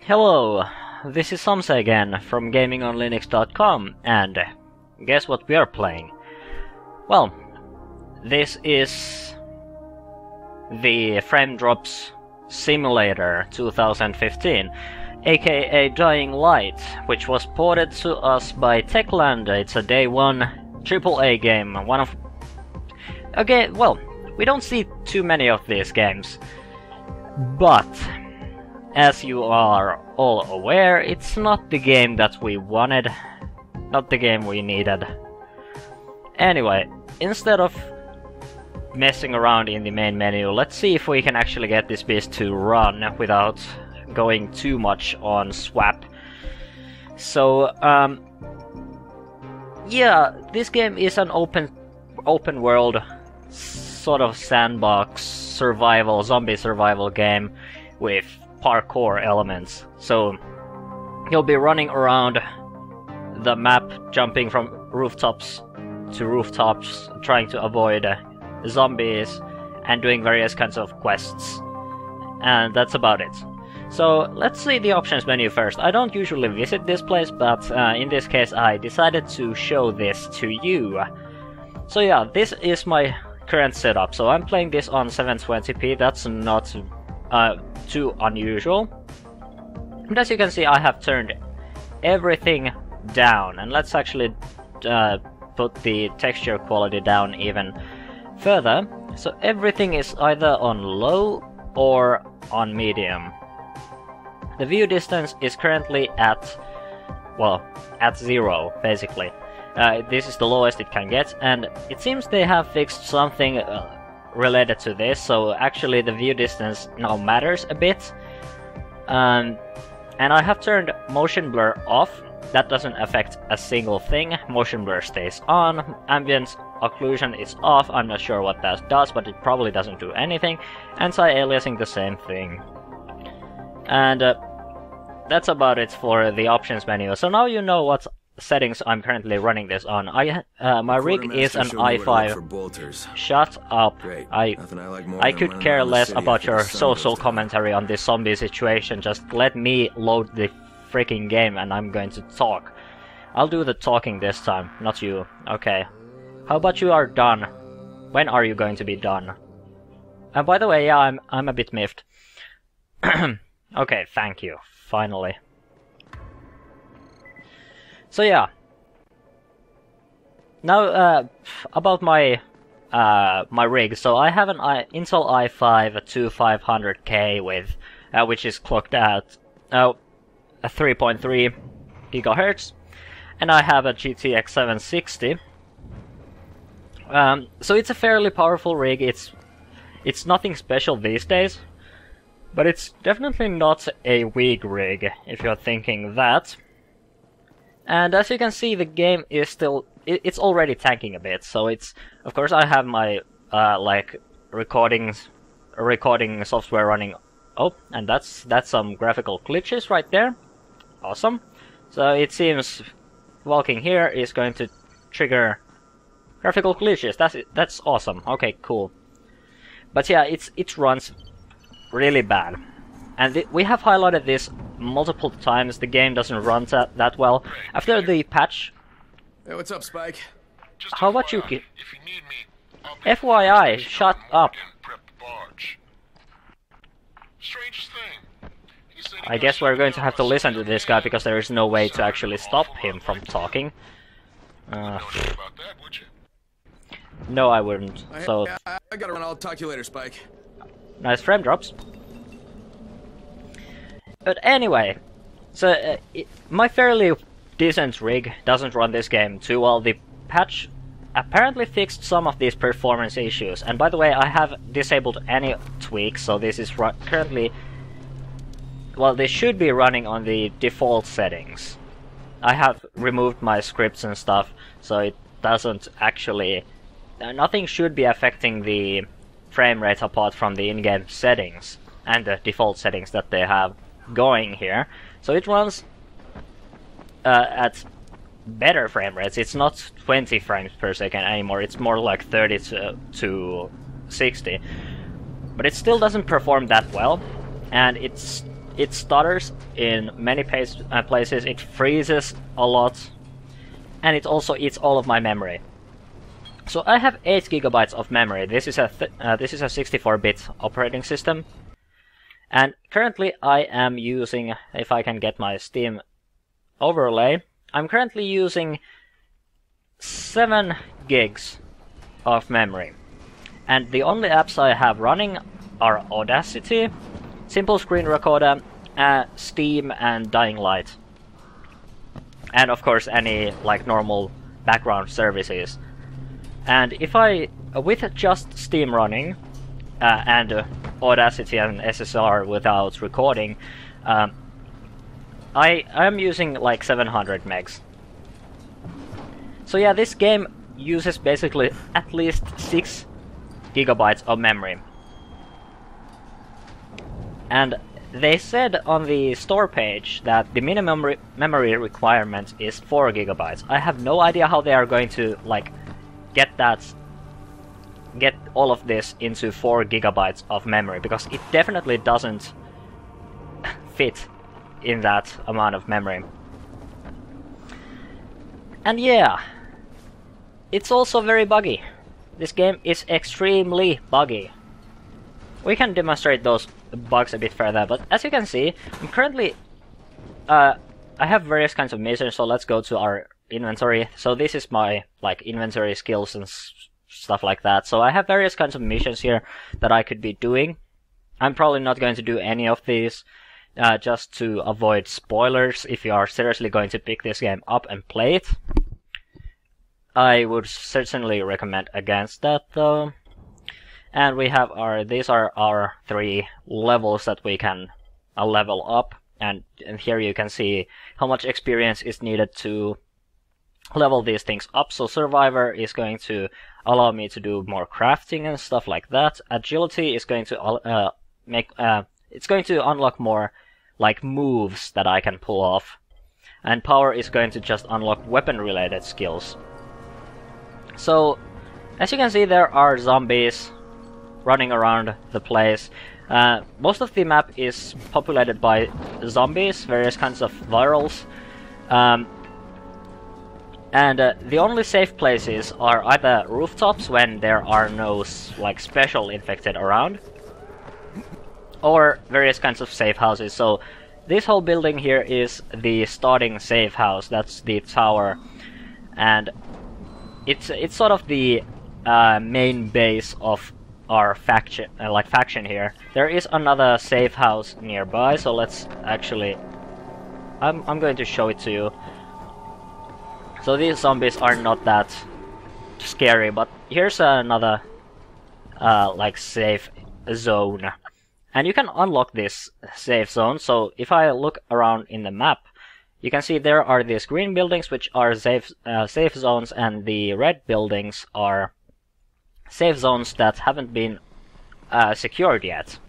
Hello, this is Samse again from GamingonLinux.com, and guess what we are playing? Well, this is the Frame Drops Simulator 2015, aka Dying Light, which was ported to us by Techland. It's a day one AAA game, one of... Okay, well, we don't see too many of these games, but as you are all aware, it's not the game that we wanted, not the game we needed. Anyway, instead of messing around in the main menu, let's see if we can actually get this beast to run without going too much on swap. So, yeah, this game is an open world sort of sandbox survival, zombie survival game with parkour elements. So you'll be running around the map, jumping from rooftops to rooftops, trying to avoid zombies and doing various kinds of quests. And that's about it. So let's see the options menu first. I don't usually visit this place, but in this case I decided to show this to you. So yeah, this is my current setup. So I'm playing this on 720p, that's not too unusual. And as you can see, I have turned everything down, and let's actually put the texture quality down even further. So everything is either on low or on medium. The view distance is currently at, well, at 0, basically. This is the lowest it can get, and it seems they have fixed something related to this, so actually the view distance now matters a bit. And I have turned motion blur off. That doesn't affect a single thing. Motion blur stays on. Ambient occlusion is off. I'm not sure what that does, but it probably doesn't do anything. Anti-aliasing, the same thing. And that's about it for the options menu. So now you know what settings I'm currently running this on. My rig is an i5. Shut up. I could care less about your social commentary on this zombie situation. Just let me load the freaking game and I'm going to talk. I'll do the talking this time, not you. Okay. How about you are done? When are you going to be done? And by the way, yeah, I'm a bit miffed. Okay, thank you. Finally. So yeah. Now about my my rig. So I have an Intel i5 2500K with which is clocked at a 3.3 gigahertz, and I have a GTX 760. So it's a fairly powerful rig. It's nothing special these days, but it's definitely not a weak rig if you're thinking that. And as you can see, the game is still... it's already tanking a bit, so it's... Of course, I have my, like, recording software running... Oh, and that's some graphical glitches right there. Awesome. So it seems walking here is going to trigger graphical glitches. That's awesome. Okay, cool. But yeah, it runs really bad. And we have highlighted this multiple times. The game doesn't run that well. After the patch... Hey, what's up, Spike? How about you... If you need me, FYI, shut up. Strangest thing. I guess we're going to have to listen to this guy because there is no way to actually stop him from talking. No, I wouldn't. So... I gotta run. I'll talk to you later, Spike. Nice frame drops. But anyway, so my fairly decent rig doesn't run this game too well. The patch apparently fixed some of these performance issues. And by the way, I have disabled any tweaks, so this is currently... Well, this should be running on the default settings. I have removed my scripts and stuff, so it doesn't actually... nothing should be affecting the frame rate apart from the in-game settings and the default settings that they have going here. So it runs at better frame rates. It's not 20 frames per second anymore, it's more like 30 to 60. But it still doesn't perform that well, and it's it stutters in many places, it freezes a lot, and it also eats all of my memory. So I have 8 gigabytes of memory. This is a 64-bit operating system, and currently I am using, if I can get my Steam overlay, I'm currently using 7 gigs of memory. And the only apps I have running are Audacity, Simple Screen Recorder, Steam, and Dying Light. And of course any like normal background services. And if I, with just Steam running, and Audacity and SSR without recording, I'm using like 700 megs. So yeah, this game uses basically at least 6 gigabytes of memory. And they said on the store page that the minimum memory requirement is 4 gigabytes. I have no idea how they are going to like get all of this into 4 gigabytes of memory, because it definitely doesn't fit in that amount of memory. And yeah, it's also very buggy. This game is extremely buggy. We can demonstrate those bugs a bit further, but as you can see, I'm currently I have various kinds of missions, so let's go to our inventory. So this is my like inventory skills and stuff like that. So I have various kinds of missions here that I could be doing. I'm probably not going to do any of these, just to avoid spoilers if you are seriously going to pick this game up and play it. I would certainly recommend against that though. And we have these are our 3 levels that we can level up, and here you can see how much experience is needed to level these things up. So Survivor is going to allow me to do more crafting and stuff like that. Agility is going to it's going to unlock more like moves that I can pull off, and Power is going to just unlock weapon related skills. So as you can see, there are zombies running around the place. Most of the map is populated by zombies, various kinds of virals, and the only safe places are either rooftops when there are no like special infected around, or various kinds of safe houses. So this whole building here is the starting safe house. That's the tower, and it's sort of the main base of our faction here. There is another safe house nearby, so let's actually I'm going to show it to you. So these zombies are not that scary, but here's another like safe zone, and you can unlock this safe zone. So if I look around in the map, you can see there are these green buildings which are safe zones, and the red buildings are safe zones that haven't been secured yet.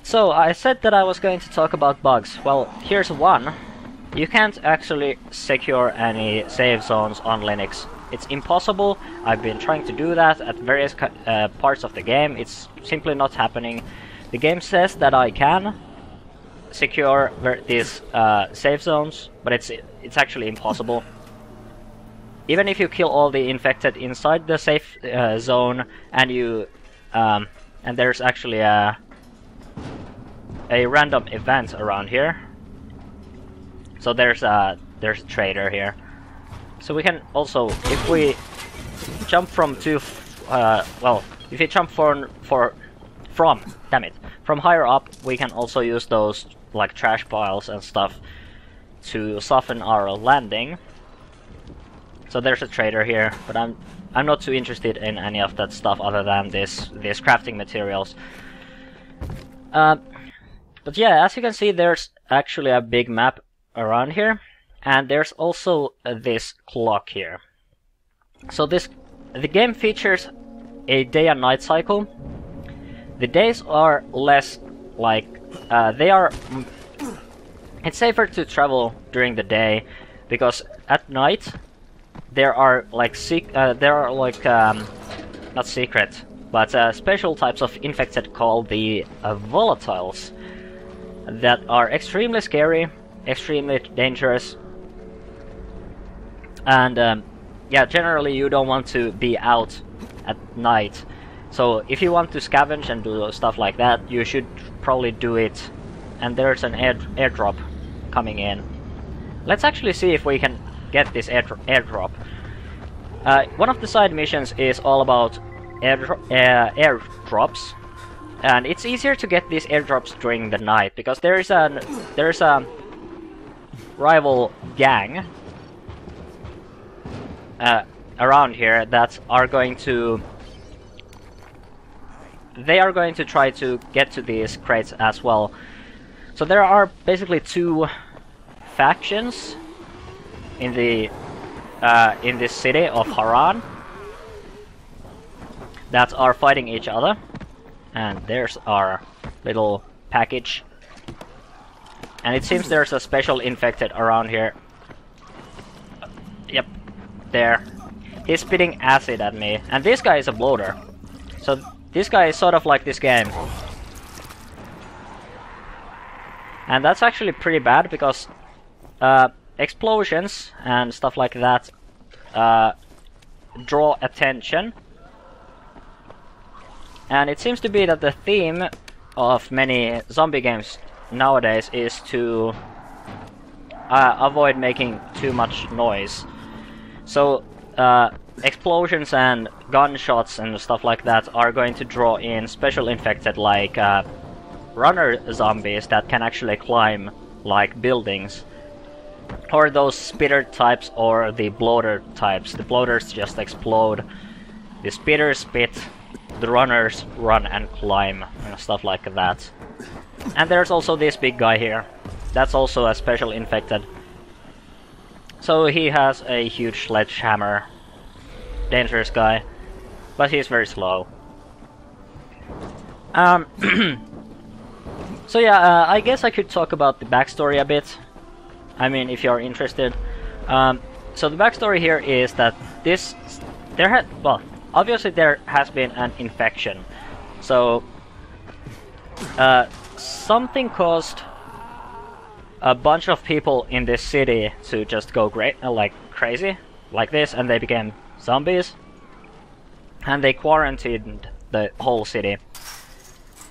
So I said that I was going to talk about bugs. Well, here's one. You can't actually secure any safe zones on Linux. It's impossible. I've been trying to do that at various parts of the game. It's simply not happening. The game says that I can secure these safe zones, but it's actually impossible. Even if you kill all the infected inside the safe zone, and you and there's actually a random event around here. So there's a trader here. So we can also, if we jump from if you jump from higher up, we can also use those like trash piles and stuff to soften our landing. So there's a trader here, but I'm not too interested in any of that stuff other than these crafting materials. But yeah, as you can see, there's actually a big map around here, and there's also this clock here. So the game features a day and night cycle. The days are less like it's safer to travel during the day, because at night there are like not secret, but special types of infected called the volatiles, that are extremely scary, extremely dangerous, and yeah, generally you don't want to be out at night. So if you want to scavenge and do stuff like that, you should probably do it. And there's an airdrop coming in. Let's actually see if we can get this airdrop. One of the side missions is all about airdrops, and it's easier to get these airdrops during the night because there's a rival gang around here that are going to try to get to these crates as well. So there are basically two factions in this city of Haran that are fighting each other. And there's our little package. And it seems there's a special infected around here. Yep, there. He's spitting acid at me. And this guy is a bloater. So this guy is sort of like this game. And that's actually pretty bad because explosions and stuff like that draw attention. And it seems to be that the theme of many zombie games nowadays is to avoid making too much noise. So explosions and gunshots and stuff like that are going to draw in special infected like runner zombies that can actually climb like buildings. Or those spitter types or the bloater types. The bloaters just explode. The spitters spit. The runners run and climb and stuff like that. And there's also this big guy here. That's also a special infected. So he has a huge sledgehammer. Dangerous guy. But he's very slow. So yeah, I guess I could talk about the backstory a bit. I mean, if you're interested. So the backstory here is that obviously there has been an infection. So something caused a bunch of people in this city to just go like crazy, like this, and they became zombies. And they quarantined the whole city.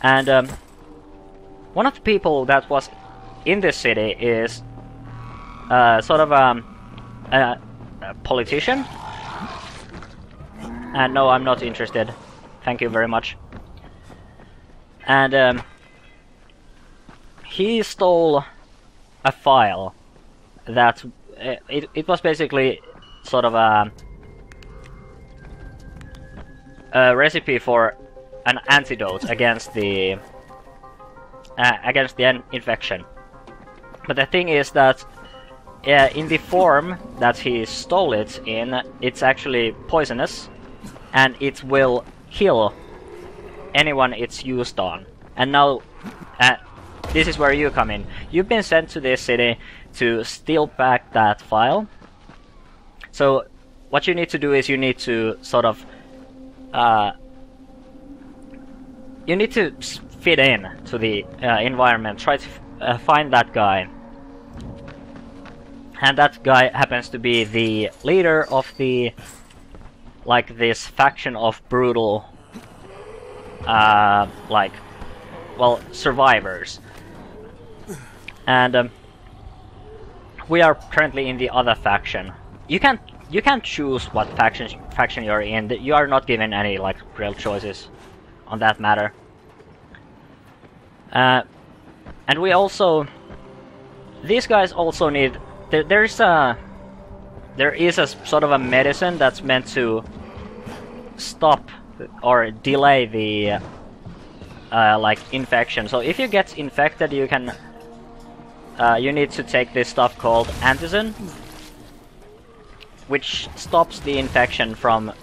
And one of the people that was in this city is sort of a politician. And no, I'm not interested. Thank you very much. And he stole a file that it was basically sort of a recipe for an antidote against the infection. But the thing is that in the form that he stole it in, it's actually poisonous, and it will kill anyone it's used on. And now, this is where you come in. You've been sent to this city to steal back that file. So what you need to do is you need to sort of you need to fit in to the environment. Try to find that guy. And that guy happens to be the leader of the this faction of brutal survivors. And we are currently in the other faction. You can't choose what faction you're in. You are not given any real choices on that matter. And we also, these guys also need. There is a sort of a medicine that's meant to stop or delay the infection. So if you get infected, you can you need to take this stuff called antizin, which stops the infection from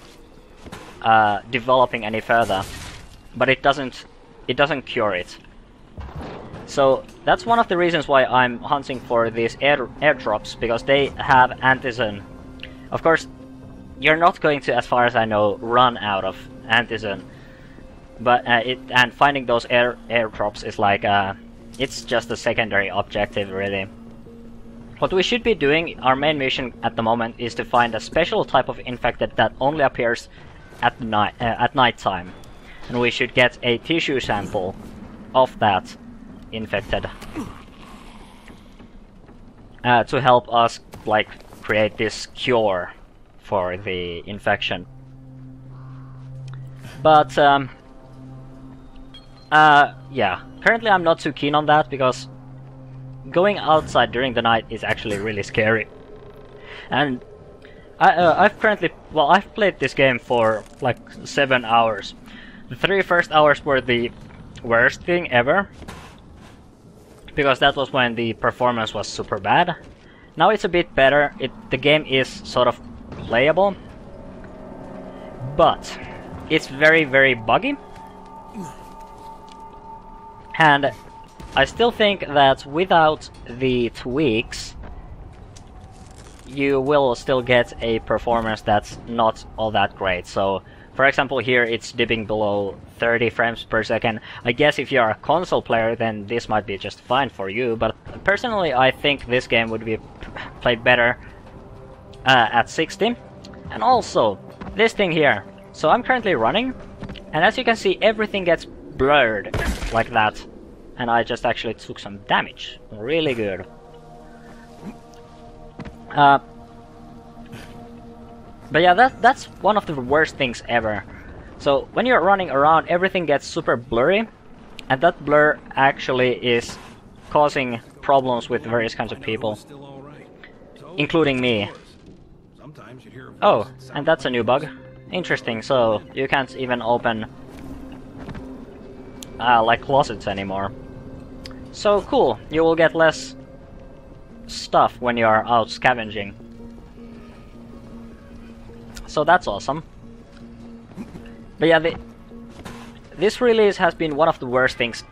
developing any further, but it doesn't cure it. So that's one of the reasons why I'm hunting for these airdrops, because they have antizin. Of course, you're not going to, as far as I know, run out of antizin, but and finding those airdrops is like It's just a secondary objective, really. What we should be doing, our main mission at the moment, is to find a special type of infected that only appears at night time, and we should get a tissue sample of that infected to help us like create this cure for the infection. But yeah, currently I'm not too keen on that because going outside during the night is actually really scary. And I've played this game for like 7 hours. The 3 first hours were the worst thing ever, because that was when the performance was super bad. Now it's a bit better. The game is sort of playable, but it's very, very buggy. And I still think that without the tweaks, you will still get a performance that's not all that great. So, for example, here it's dipping below 30 frames per second. I guess if you're a console player, then this might be just fine for you, but personally I think this game would be played better at 60. And also, this thing here. So I'm currently running, and as you can see, everything gets blurred like that. And I just actually took some damage. Really good. But yeah, that's one of the worst things ever. So when you're running around, everything gets super blurry, and that blur actually is causing problems with various kinds of people, including me. Oh, and that's a new bug. Interesting, so you can't even open like closets anymore. So cool, you will get less stuff when you are out scavenging. So that's awesome. But yeah, this release has been one of the worst things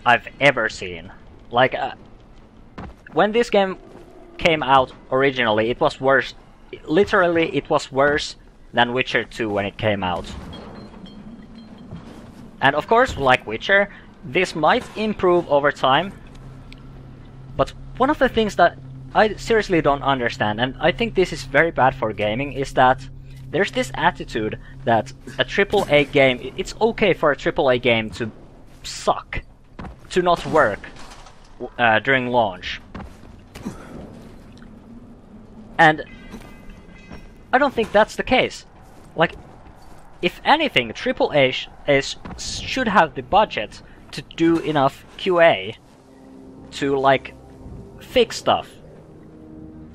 I've ever seen. Like, when this game came out originally, it was worse. Literally, it was worse than Witcher 2 when it came out. And of course, like Witcher, this might improve over time. But one of the things that I seriously don't understand, and I think this is very bad for gaming, is that there's this attitude that a AAA game, it's okay for a AAA game to suck, to not work during launch. And I don't think that's the case. Like, if anything, AAA should have the budget to do enough QA to, like, fix stuff,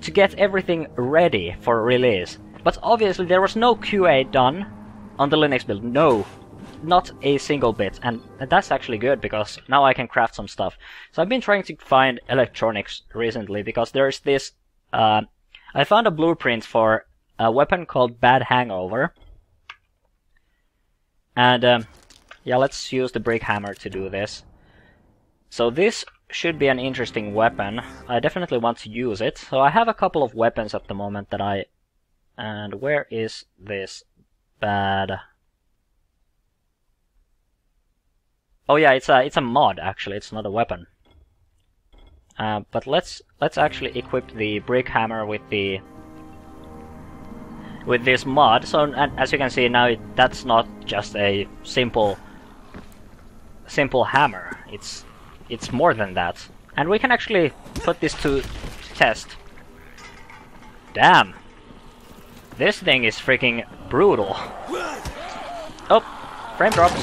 to get everything ready for release. But obviously there was no QA done on the Linux build. No, not a single bit. And that's actually good, because now I can craft some stuff. So I've been trying to find electronics recently, because there's this... I found a blueprint for a weapon called Bad Hangover. And yeah, let's use the brick hammer to do this. So this should be an interesting weapon. I definitely want to use it. So I have a couple of weapons at the moment that I... And where is this bad... Oh yeah, it's a mod actually, it's not a weapon. But let's actually equip the brick hammer with this mod. So as you can see now, that's not just a simple hammer. It's more than that. And we can actually put this to test. Damn. This thing is freaking brutal. Oh, frame drops.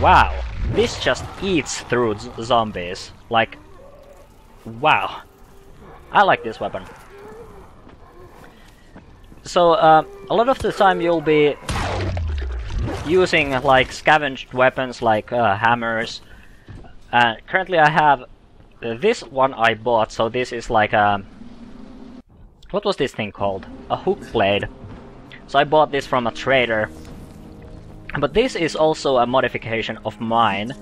Wow, this just eats through zombies. Like, wow. I like this weapon. So, a lot of the time you'll be using like scavenged weapons like hammers. Currently I have this one I bought, so this is like a... What was this thing called? A hook blade. So I bought this from a trader. But this is also a modification of mine.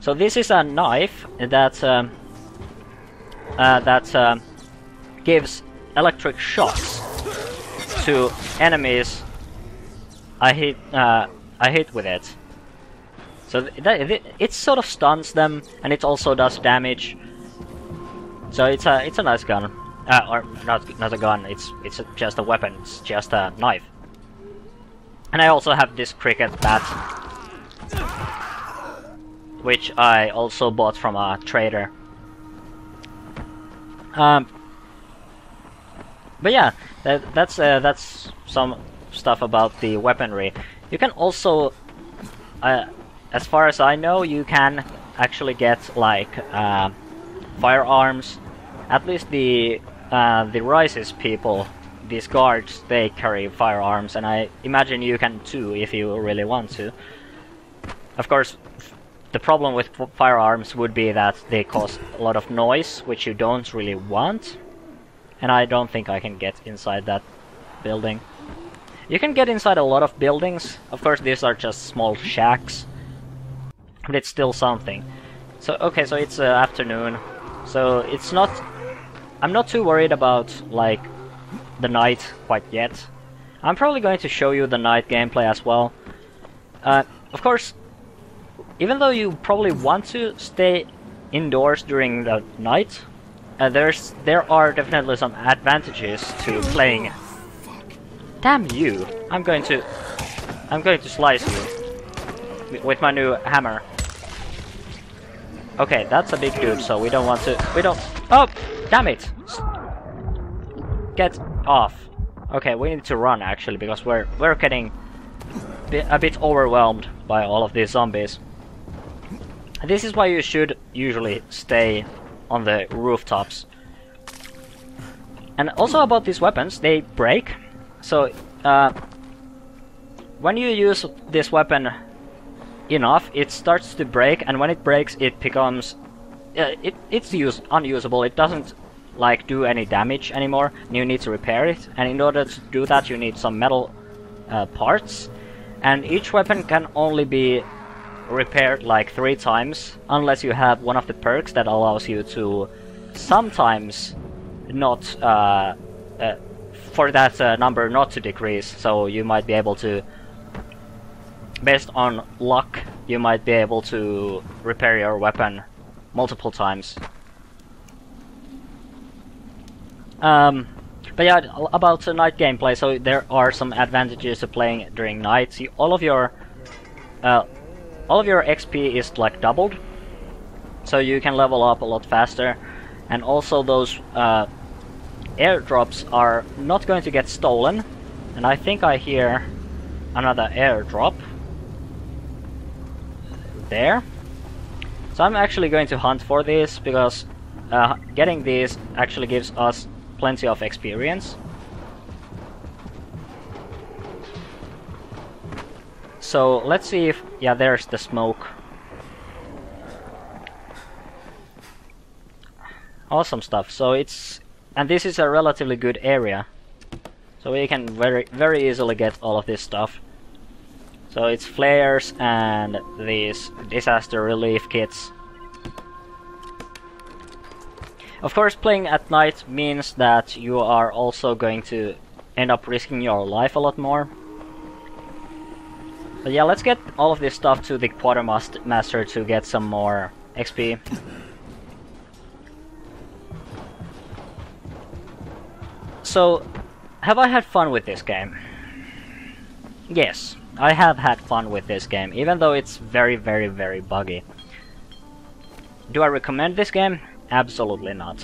So this is a knife that gives electric shocks to enemies I hit with it. So it sort of stuns them, and it also does damage. So it's a nice gun, or not a gun. It's just a weapon. It's just a knife. And I also have this cricket bat, which I also bought from a trader. But yeah, that's some stuff about the weaponry. You can also, as far as I know, you can actually get like firearms. At least the Rises people, these guards, they carry firearms, and I imagine you can too if you really want to. Of course, the problem with firearms would be that they cause a lot of noise, which you don't really want. And I don't think I can get inside that building. You can get inside a lot of buildings. Of course, these are just small shacks, but it's still something. So okay, so it's afternoon, so it's not. I'm not too worried about like the night quite yet. I'm probably going to show you the night gameplay as well. Of course, even though you probably want to stay indoors during the night, there are definitely some advantages to playing. Damn you! I'm going to slice you with my new hammer. Okay, that's a big dude, so we don't want to. Oh, damn it! Get off. Okay, we need to run actually because we're getting a bit overwhelmed by all of these zombies. This is why you should usually stay on the rooftops. And also about these weapons, they break. So when you use this weapon enough, it starts to break, and when it breaks, it becomes it's unusable. It doesn't like do any damage anymore. And you need to repair it, and in order to do that, you need some metal parts. And each weapon can only be repaired like 3 times, unless you have one of the perks that allows you to sometimes not for that number not to decrease. So you might be able to, based on luck, you might be able to repair your weapon multiple times. But yeah, about night gameplay, so there are some advantages to playing during night. All of your XP is like doubled, so you can level up a lot faster, and also those airdrops are not going to get stolen. And I think I hear another airdrop there. So I'm actually going to hunt for these, because getting these actually gives us plenty of experience. So let's see if... yeah, there's the smoke. Awesome stuff. So it's... and this is a relatively good area. So we can very easily get all of this stuff. So it's flares and these disaster relief kits. Of course, playing at night means that you are also going to end up risking your life a lot more. But yeah, let's get all of this stuff to the quartermaster to get some more XP. So, have I had fun with this game? Yes, I have had fun with this game, even though it's very buggy. Do I recommend this game? Absolutely not.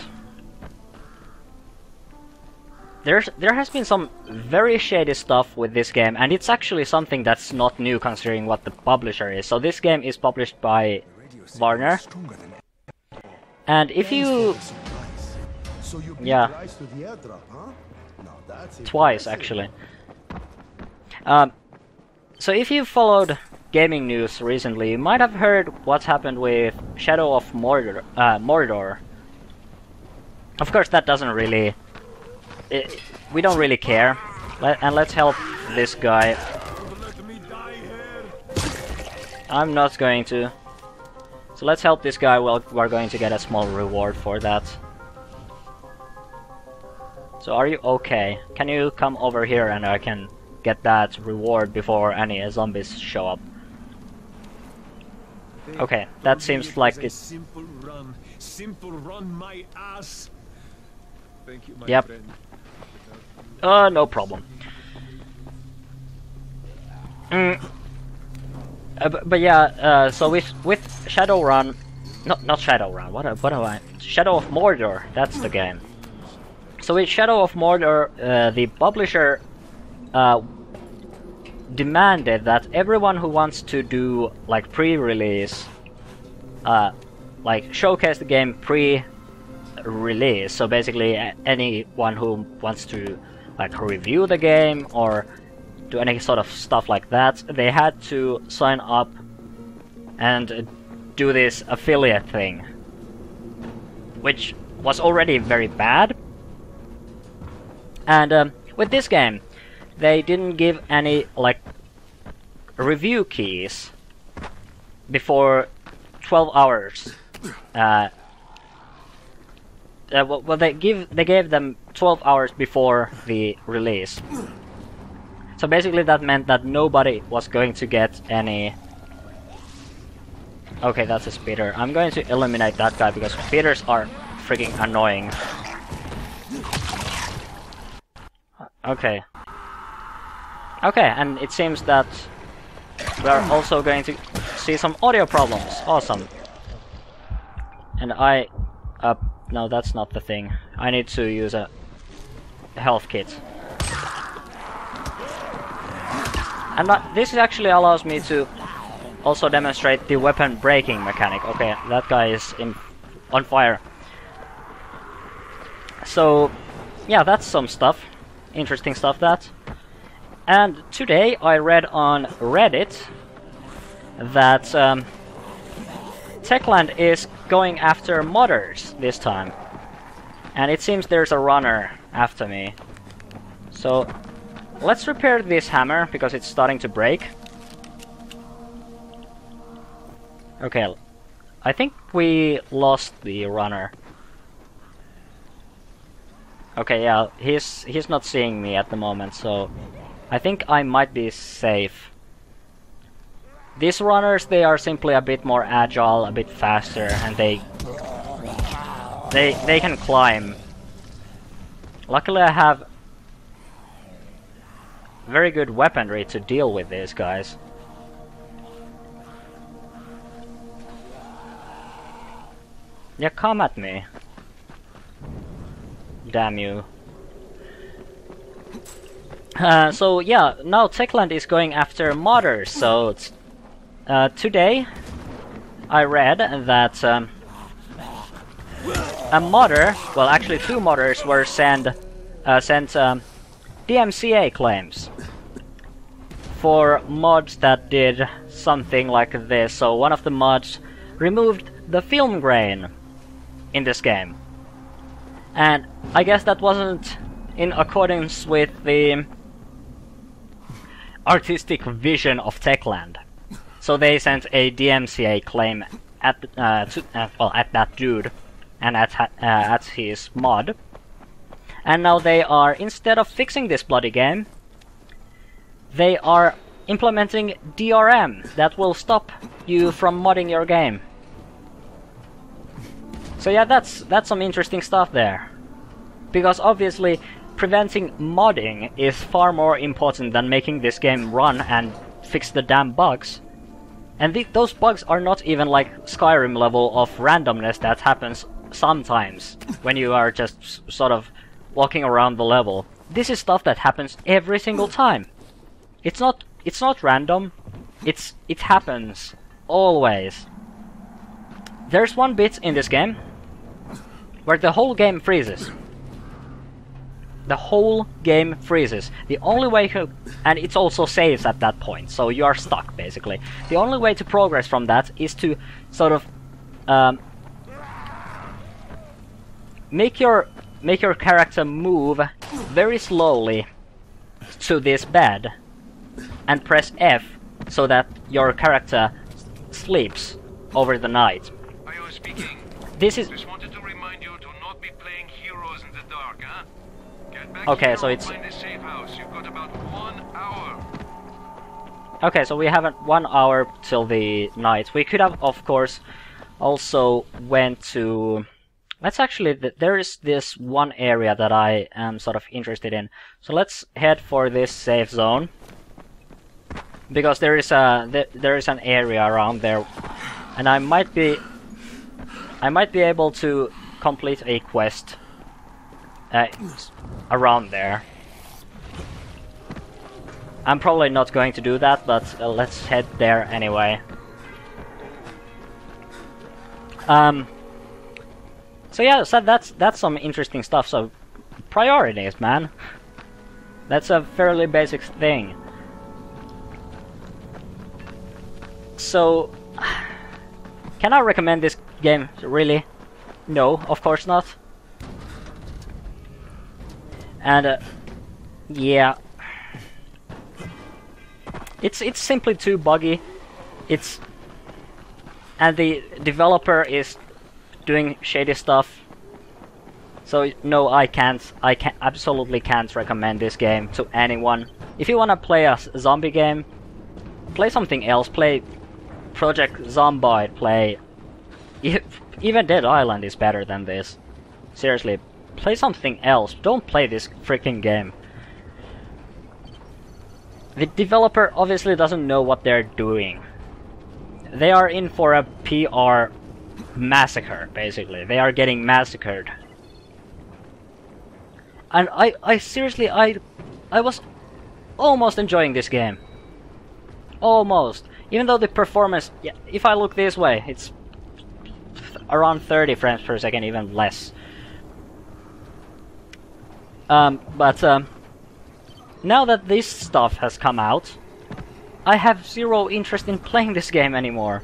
There has been some very shady stuff with this game, and it's actually something that's not new considering what the publisher is. So this game is published by Warner. And if you... yeah. Twice, actually. So if you followed gaming news recently, you might have heard what happened with Shadow of Mordor. Of course, that doesn't really... we don't really care. And let's help this guy. I'm not going to. So let's help this guy. Well, we're going to get a small reward for that. So are you okay? Can you come over here and I can get that reward before any zombies show up? Okay, that seems like a it. simple run. Simple run, my ass. Thank you, my Yep. friend. No problem. But yeah, so with Shadowrun, not Shadowrun. What am I? Shadow of Mordor. That's the game. So with Shadow of Mordor, the publisher demanded that everyone who wants to do like pre-release, like showcase the game pre-release. So basically, anyone who wants to like review the game or do any sort of stuff like that, they had to sign up and do this affiliate thing, which was already very bad. And with this game, they didn't give any like review keys before 12 hours. Well, they gave them 12 hours before the release. So basically, that meant that nobody was going to get any. Okay, that's a speeder. I'm going to eliminate that guy because speeders are freaking annoying. Okay. Okay, and it seems that we are also going to see some audio problems. Awesome. And no, that's not the thing. I need to use a health kit. And this actually allows me to also demonstrate the weapon breaking mechanic. Okay, that guy is on fire. So, yeah, that's some stuff. Interesting stuff, that. And today I read on Reddit that Techland is going after modders this time. And it seems there's a runner after me. So, let's repair this hammer, because it's starting to break. Okay, I think we lost the runner. Okay, yeah, he's not seeing me at the moment, so I think I might be safe. These runners, they are simply a bit more agile, a bit faster, and they can climb. Luckily I have very good weaponry to deal with these guys. Yeah, come at me. Damn you. So yeah, now Techland is going after modders. So today I read that a modder, well actually two modders were sent DMCA claims for mods that did something like this. So one of the mods removed the film grain in this game. And I guess that wasn't in accordance with the artistic vision of Techland. So they sent a DMCA claim at at that dude and at his mod. And now they are, instead of fixing this bloody game, they are implementing DRM that will stop you from modding your game. So yeah, that's some interesting stuff there. Because obviously, preventing modding is far more important than making this game run and fix the damn bugs. And those bugs are not even like Skyrim level of randomness that happens sometimes when you are just sort of walking around the level. This is stuff that happens every single time. It's not random. It happens always. There's one bit in this game where the whole game freezes. The whole game freezes. The only way to... and it also saves at that point, so you are stuck, basically. The only way to progress from that is to sort of... make your character move very slowly to this bed and press F so that your character sleeps over the night. IO speaking. This is... Just wanted to remind you to not be playing heroes in the dark, huh? Get back Okay, here so or it's... find a safe house. You've got about 1 hour. Okay, so we have 1 hour till the night. We could have, of course, also went to... Let's actually... There is this one area that I am sort of interested in. So let's head for this safe zone. Because there is an area around there. And I might be able to complete a quest around there. I'm probably not going to do that, but let's head there anyway. So yeah, so that's some interesting stuff. So priorities, man. That's a fairly basic thing. So, can I recommend this game? Really? No, of course not. And yeah. It's simply too buggy. And the developer is doing shady stuff. So no, I absolutely can't recommend this game to anyone. If you wanna play a zombie game, play something else. Play Project Zomboid. Play even Dead Island is better than this. Seriously, play something else. Don't play this freaking game. The developer obviously doesn't know what they're doing. They are in for a PR massacre, basically. They are getting massacred. And I seriously, I was almost enjoying this game. Almost. Even though the performance, yeah, if I look this way, it's around 30 frames per second, even less. Now that this stuff has come out, I have zero interest in playing this game anymore.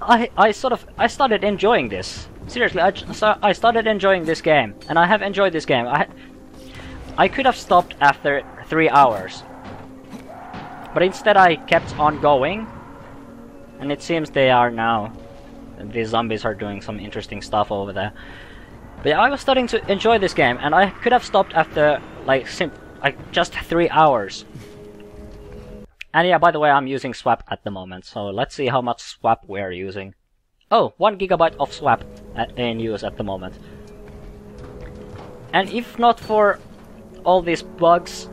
I started enjoying this. Seriously, I started enjoying this game, and I have enjoyed this game. I could have stopped after 3 hours, but instead I kept on going, and it seems they are now. These zombies are doing some interesting stuff over there. But yeah, I was starting to enjoy this game, and I could have stopped after like just 3 hours. And yeah, by the way, I'm using swap at the moment, so let's see how much swap we're using. Oh, 1 gigabyte of swap in use at the moment. And if not for all these bugs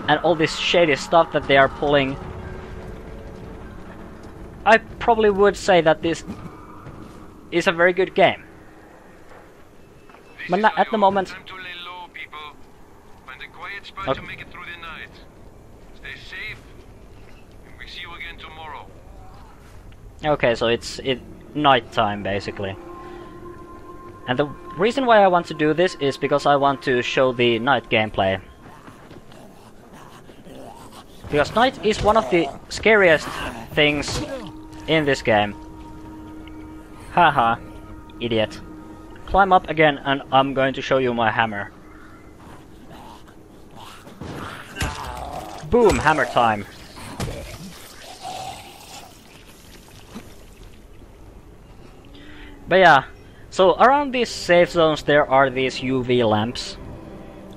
and all this shady stuff that they are pulling, I probably would say that this is a very good game. But at the moment... Time to lay low, people. Find a quiet spot Okay. to make it through the night. Stay safe, and we see you again tomorrow. Okay, so it's nighttime basically. And the reason why I want to do this is because I want to show the night gameplay. Because night is one of the scariest things in this game. Haha, idiot. Climb up again and I'm going to show you my hammer. Boom, hammer time. But yeah, so around these safe zones there are these UV lamps.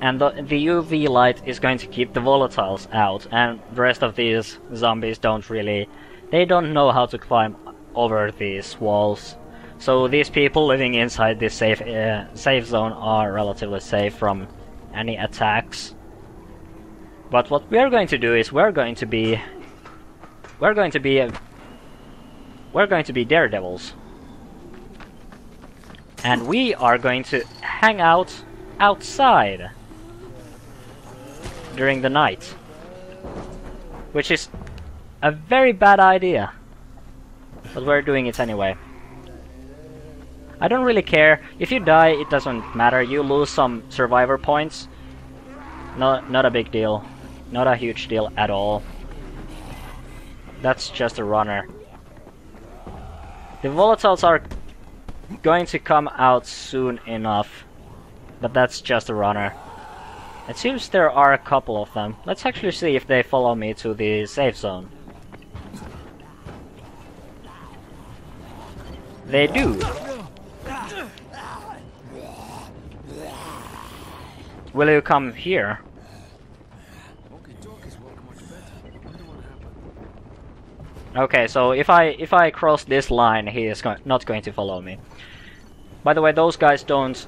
And the UV light is going to keep the volatiles out, and the rest of these zombies don't really... They don't know how to climb over these walls. So these people living inside this safe zone are relatively safe from any attacks. But what we are going to do is we're going to be daredevils. And we are going to hang out outside during the night, which is a very bad idea, but we're doing it anyway. I don't really care. If you die, it doesn't matter. You lose some survivor points. Not a big deal. Not a huge deal at all. That's just a runner. The volatiles are going to come out soon enough, but that's just a runner. It seems there are a couple of them. Let's actually see if they follow me to the safe zone. They do. Will you come here? Okay, so if I cross this line, he is not going to follow me. By the way, those guys don't...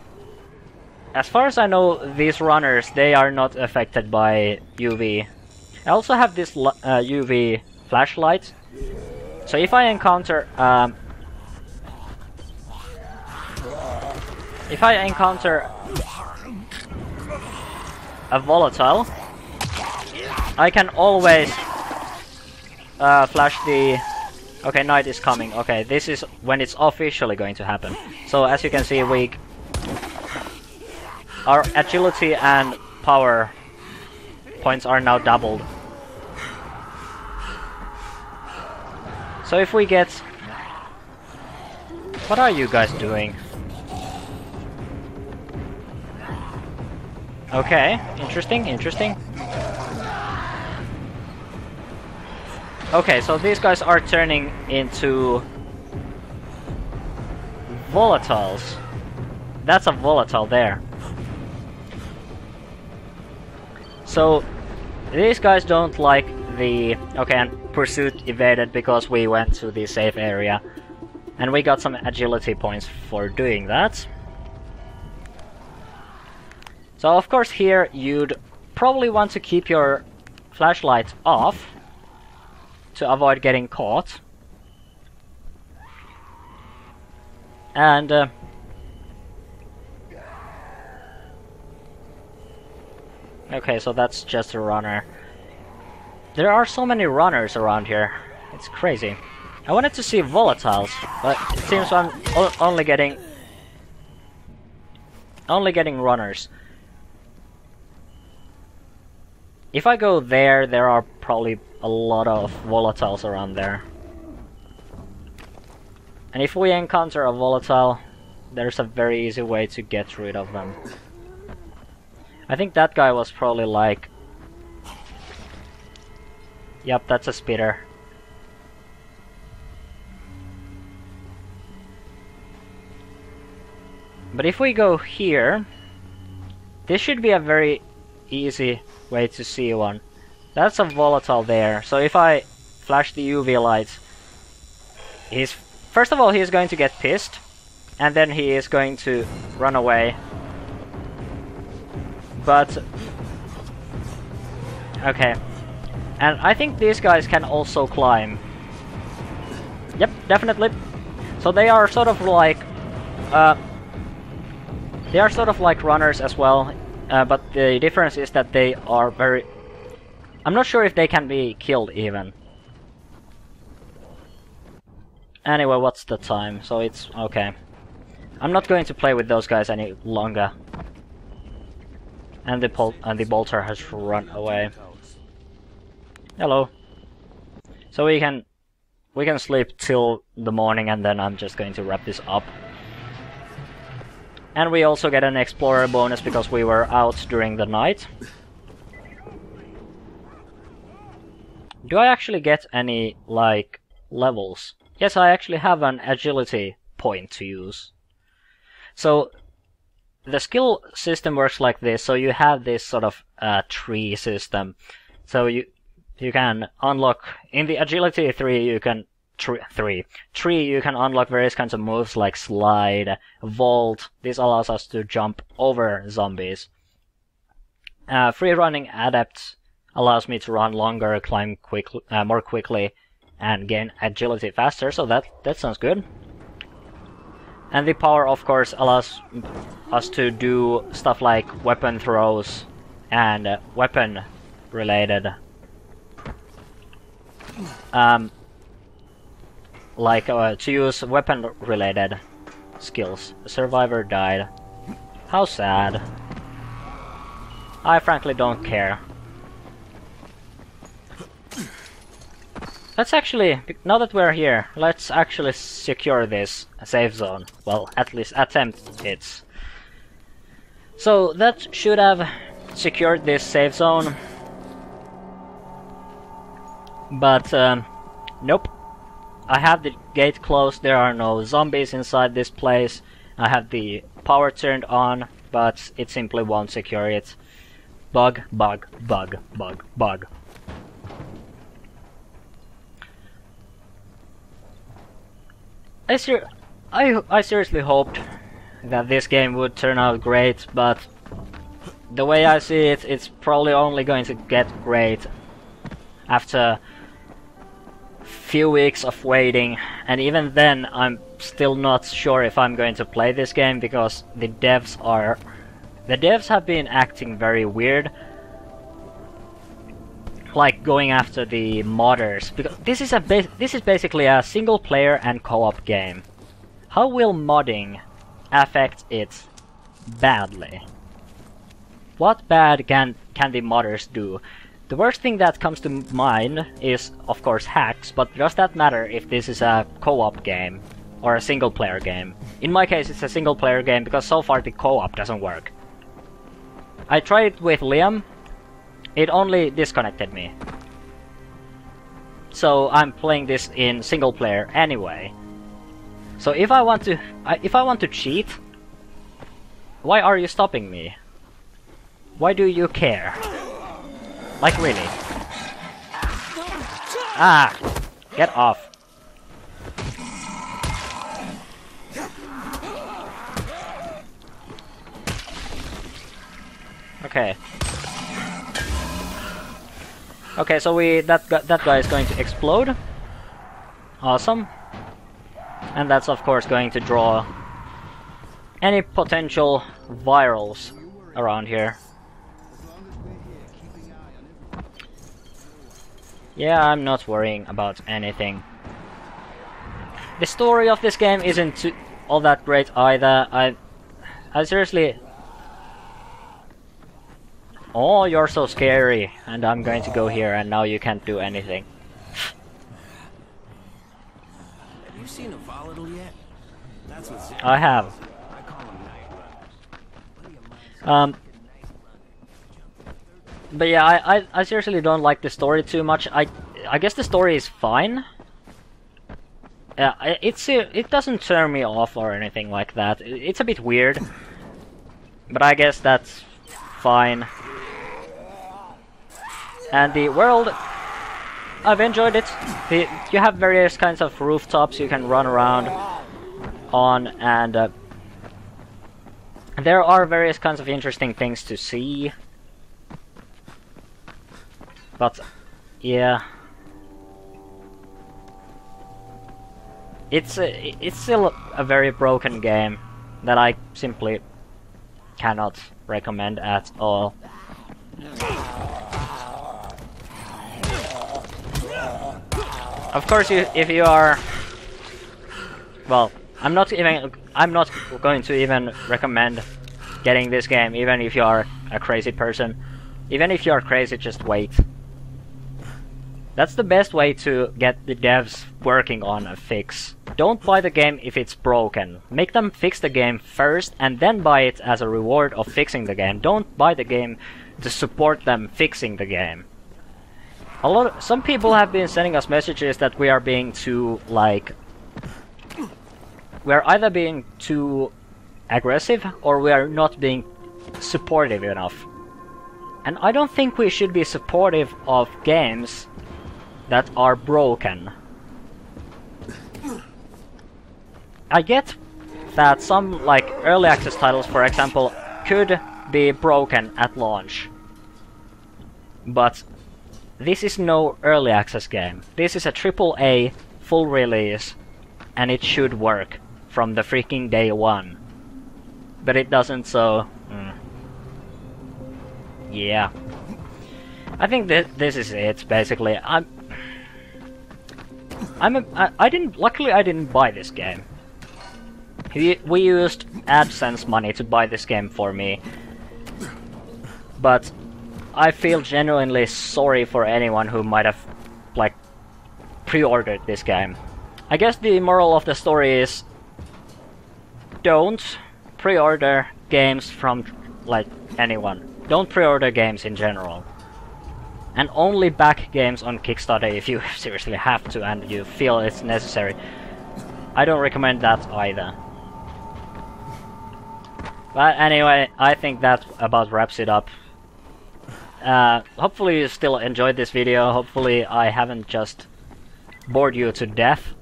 As far as I know, these runners, they are not affected by UV. I also have this UV flashlight. So if I encounter... if I encounter a volatile, I can always flash the... Okay, night is coming. Okay, this is when it's officially going to happen. So as you can see, our agility and power points are now doubled. So if we get... What are you guys doing? Okay, interesting, interesting. Okay, so these guys are turning into volatiles. That's a volatile there. So these guys don't like the... Okay, and pursuit evaded because we went to the safe area. And we got some agility points for doing that. So of course here you'd probably want to keep your flashlight off to avoid getting caught. And okay, so that's just a runner. There are so many runners around here. It's crazy. I wanted to see volatiles, but it seems I'm only getting runners. If I go there, there are probably a lot of volatiles around there. And if we encounter a volatile, there's a very easy way to get rid of them. I think that guy was probably like... Yep, that's a spitter. But if we go here, this should be a very easy way to see one. That's a volatile there. So if I flash the UV light, first of all he's going to get pissed, and then he is going to run away. But okay, and I think these guys can also climb. Yep, definitely. So they are sort of like runners as well. But the difference is that they are very... I'm not sure if they can be killed even. Anyway, what's the time? So it's... okay. I'm not going to play with those guys any longer. And the bolter has run away. Hello. So we can sleep till the morning, and then I'm just going to wrap this up. And we also get an explorer bonus because we were out during the night. Do I actually get any, like, levels? Yes, I actually have an agility point to use. So, the skill system works like this. So you have this sort of tree system. So you can unlock... In the agility 3, you can... Tree, you can unlock various kinds of moves like slide, vault. This allows us to jump over zombies. Free running adept allows me to run longer, climb more quickly, and gain agility faster. So that sounds good. And the power, of course, allows us to do stuff like weapon throws and weapon related. To use weapon-related skills. The survivor died. How sad. I frankly don't care. Let's actually, now that we're here, let's actually secure this safe zone. Well, at least attempt it. So that should have secured this safe zone. But, nope. I have the gate closed, there are no zombies inside this place. I have the power turned on, but it simply won't secure it. Bug, bug, bug, bug, bug. I seriously hoped that this game would turn out great, but the way I see it, it's probably only going to get great after few weeks of waiting, and even then I'm still not sure if I'm going to play this game because the devs have been acting very weird, like going after the modders, because this is basically a single player and co-op game. How will modding affect it badly? What bad can the modders do? The worst thing that comes to mind is, of course, hacks, but does that matter if this is a co-op game or a single-player game? In my case, it's a single-player game because so far the co-op doesn't work. I tried it with Liam, it only disconnected me. So I'm playing this in single-player anyway. So if I want to cheat, why are you stopping me? Why do you care? Like, really? Ah! Get off. Okay. Okay, so that guy is going to explode. Awesome. And that's of course going to draw any potential virals around here. Yeah, I'm not worrying about anything. The story of this game isn't all that great either. I seriously... Oh, you're so scary, and I'm going to go here, and now you can't do anything. Have you seen a volatile yet? That's what's I have. But yeah, I seriously don't like the story too much. I guess the story is fine. It doesn't turn me off or anything like that. It's a bit weird, but I guess that's fine. And the world, I've enjoyed it. You have various kinds of rooftops you can run around on, and there are various kinds of interesting things to see. But yeah, it's still a very broken game that I simply cannot recommend at all. Of course, if you are, well, I'm not going to even recommend getting this game, even if you are a crazy person. Even if you are crazy, just wait. That's the best way to get the devs working on a fix. Don't buy the game if it's broken. Make them fix the game first and then buy it as a reward of fixing the game. Don't buy the game to support them fixing the game. Some people have been sending us messages that we are being too, like... We're either being too aggressive or we are not being supportive enough. And I don't think we should be supportive of games that are broken. I get that some, like, early access titles, for example, could be broken at launch. But this is no early access game. This is a AAA full release, and it should work from the freaking day one. But it doesn't, so... yeah. I think this is it, basically. Luckily I didn't buy this game. We used AdSense money to buy this game for me. But I feel genuinely sorry for anyone who might have, like, pre-ordered this game. I guess the moral of the story is don't pre-order games from, like, anyone. Don't pre-order games in general. And only back games on Kickstarter if you seriously have to and you feel it's necessary. I don't recommend that either. But anyway, I think that about wraps it up. Hopefully you still enjoyed this video. Hopefully I haven't just bored you to death.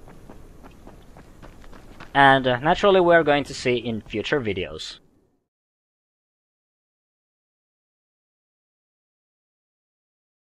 and naturally we're going to see in future videos.